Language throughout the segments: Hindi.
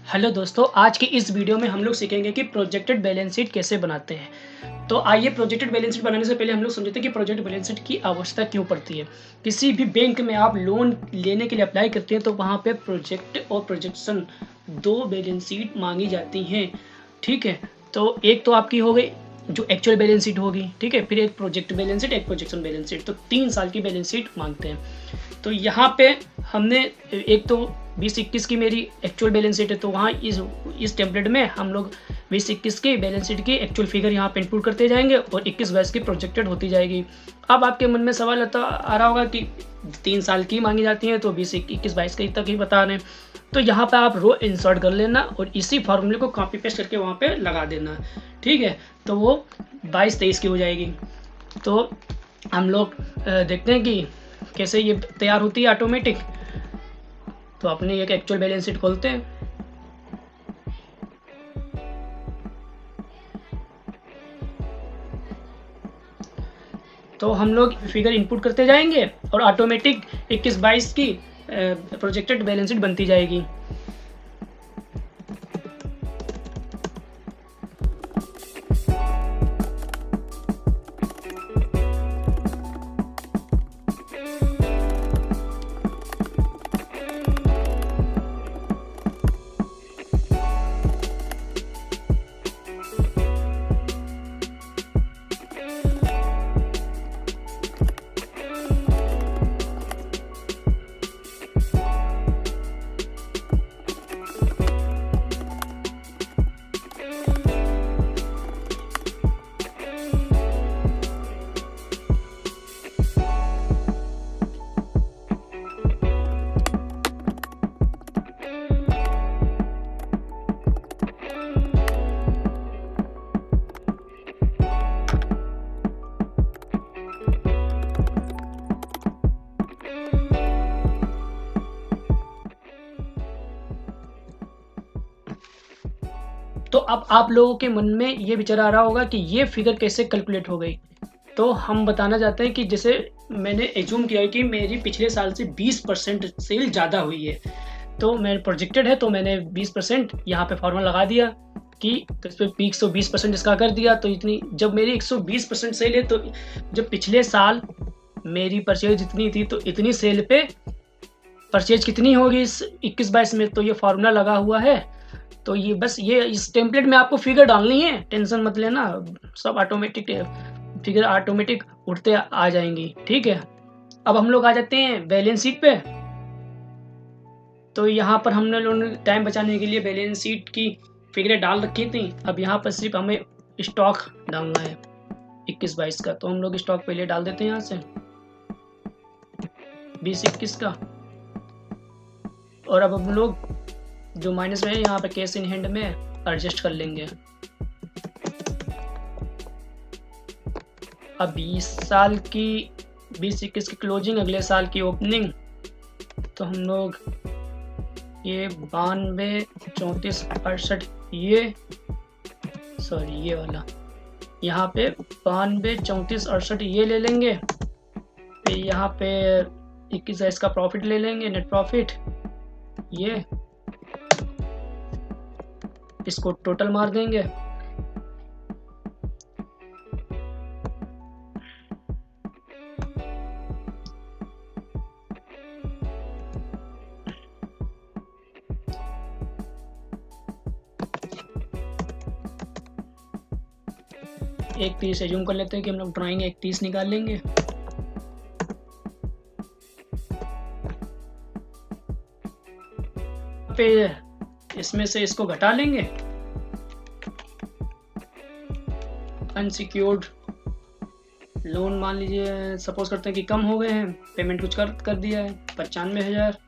हेलो दोस्तों, आज की इस वीडियो में हम लोग सीखेंगे कि प्रोजेक्टेड बैलेंस शीट कैसे बनाते हैं। तो आइए प्रोजेक्टेड बैलेंस शीट बनाने से पहले हम लोग समझते हैं कि प्रोजेक्ट बैलेंस शीट की आवश्यकता क्यों पड़ती है। किसी भी बैंक में आप लोन लेने के लिए अप्लाई करते हैं तो वहाँ पे प्रोजेक्ट और प्रोजेक्शन 2 बैलेंस शीट माँगी जाती हैं, ठीक है। तो एक तो आपकी हो गई जो एक्चुअल बैलेंस शीट होगी, ठीक है। फिर एक प्रोजेक्ट बैलेंस शीट, एक प्रोजेक्शन बैलेंस शीट, तो 3 साल की बैलेंस शीट माँगते हैं। तो यहाँ पे हमने एक तो 20-21 की मेरी एक्चुअल बैलेंस शीट है, तो वहाँ इस टेम्पलेट में हम लोग 20-21 की बैलेंस शीट की एक्चुअल फिगर यहाँ पे इनपुट करते जाएंगे और 21-22 की प्रोजेक्टेड होती जाएगी। अब आपके मन में सवाल आ रहा होगा कि 3 साल की मांगी जाती हैं तो 20-21-22 की तक ही बता रहे हैं। तो यहाँ पे आप रो इंसर्ट कर लेना और इसी फॉर्मूले को कॉपी पेस्ट करके वहाँ पे लगा देना, ठीक है। तो वो 22-23 की हो जाएगी। तो हम लोग देखते हैं कि कैसे ये तैयार होती है ऑटोमेटिक। तो अपने एक एक्चुअल बैलेंस शीट खोलते हैं। तो हम लोग फिगर इनपुट करते जाएंगे और ऑटोमेटिक 21-22 की प्रोजेक्टेड बैलेंस शीट बनती जाएगी। तो अब आप लोगों के मन में ये विचार आ रहा होगा कि ये फिगर कैसे कैलकुलेट हो गई। तो हम बताना चाहते हैं कि जैसे मैंने एज्यूम किया है कि मेरी पिछले साल से 20% सेल ज़्यादा हुई है, तो मैं प्रोजेक्टेड है तो मैंने 20% यहाँ पे फॉर्मूला लगा दिया कि तो इस पर 120% इसका कर दिया। तो इतनी जब मेरी 120% सेल है तो जब पिछले साल मेरी परचेज जितनी थी तो इतनी सेल पे परचेज कितनी होगी इस 21-22 में, तो ये फार्मूला लगा हुआ है। तो ये बस ये इस टेम्पलेट में आपको फिगर डालनी है, टेंशन मत लेना, सब ऑटोमेटिक फिगर ऑटोमेटिक उठते आ जाएंगी, ठीक है। अब हम लोग आ जाते हैं बैलेंस शीट पे। तो यहाँ पर हमने लोगों ने टाइम बचाने के लिए बैलेंस शीट की फिगरें डाल रखी थी। अब यहाँ पर सिर्फ हमें स्टॉक डालना है 21-22 का, तो हम लोग स्टॉक पहले डाल देते हैं यहाँ से 20-21 का। और अब हम लोग जो माइनस में है यहाँ पे कैश इन हैंड में एडजस्ट कर लेंगे। अब 20 साल की 20-21 की क्लोजिंग, अगले साल की ओपनिंग, तो हम लोग ये 92, 34, 68 ये वाला यहाँ पे 92, 34, 68 ये ले लेंगे। फिर यहाँ पे 21 का प्रॉफिट ले लेंगे, नेट प्रॉफिट, ये इसको टोटल मार देंगे। एक 30 एज्यूम कर लेते हैं कि हम लोग ड्राइंग 31 निकाल लेंगे। पे इसमें से इसको घटा लेंगे। अनसिक्योर्ड लोन मान लीजिए सपोज करते हैं कि कम हो गए हैं, पेमेंट कुछ कर दिया है 95,000।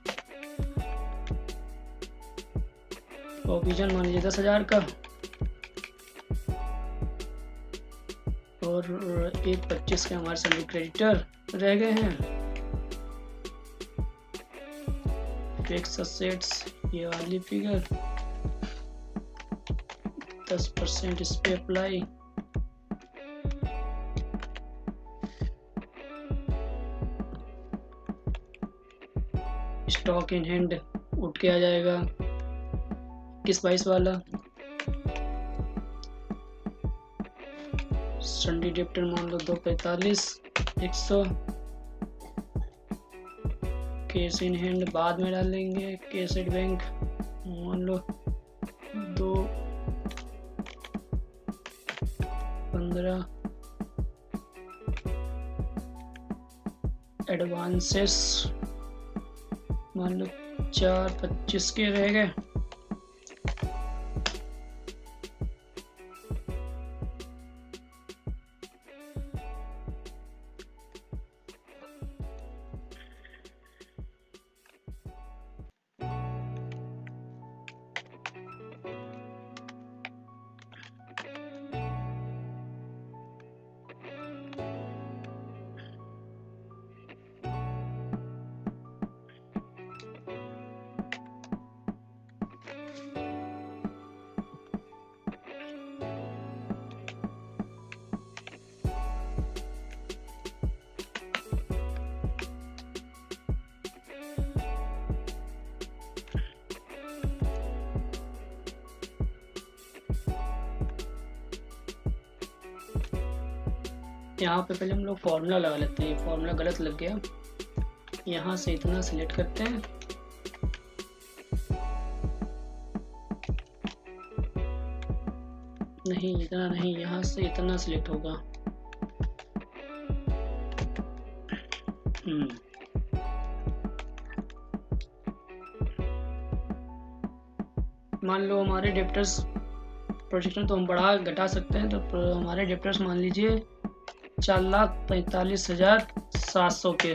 प्रोविजन मान लीजिए 10,000 का और एक 25 के हमारे सभी क्रेडिटर रह गए हैं। फिक्स असेट्स ये वाली फिगर 10% इस पे अप्लाई। स्टॉक इन हैंड उठ के आ जाएगा 21-22 वाला। संडे डेप्टर मान लो 245 100। कैश इन हैंड बाद में डालेंगे। कैश एट बैंक मान लो 215। एडवांसेस मान लो 425 के रह गए। यहाँ पे पहले हम लोग फॉर्मूला लगा लेते हैं। फॉर्मूला गलत लग गया। यहाँ से इतना सिलेक्ट करते हैं। नहीं इतना नहीं, यहाँ से इतना सिलेक्ट होगा। मान लो हमारे डेप्टर्स प्रोजेक्शन तो हम बढ़ा घटा सकते हैं। तो हमारे डेप्टर्स मान लीजिए 4,45,700 के।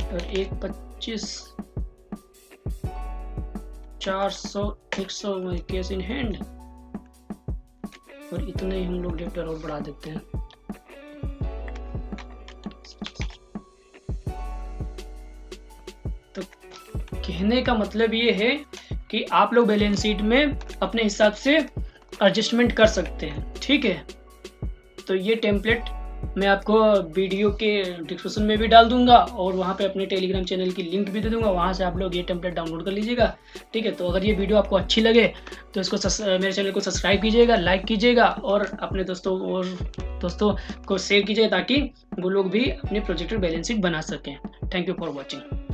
और 125 400 100 में कैश इन हैंड। और इतने ही हम लोग डेप्टर और बढ़ा देते हैं। तो कहने का मतलब ये है कि आप लोग बैलेंस शीट में अपने हिसाब से एडजस्टमेंट कर सकते हैं। ठीक है, तो ये टेम्पलेट मैं आपको वीडियो के डिस्क्रिप्शन में भी डाल दूंगा और वहाँ पे अपने टेलीग्राम चैनल की लिंक भी दे दूंगा। वहाँ से आप लोग ये टेम्पलेट डाउनलोड कर लीजिएगा। ठीक है, तो अगर ये वीडियो आपको अच्छी लगे तो इसको मेरे चैनल को सब्सक्राइब कीजिएगा, लाइक कीजिएगा और अपने दोस्तों को शेयर कीजिएगा ताकि वो लोग भी अपने प्रोजेक्टेड बैलेंस शीट बना सकें। Thank you for watching.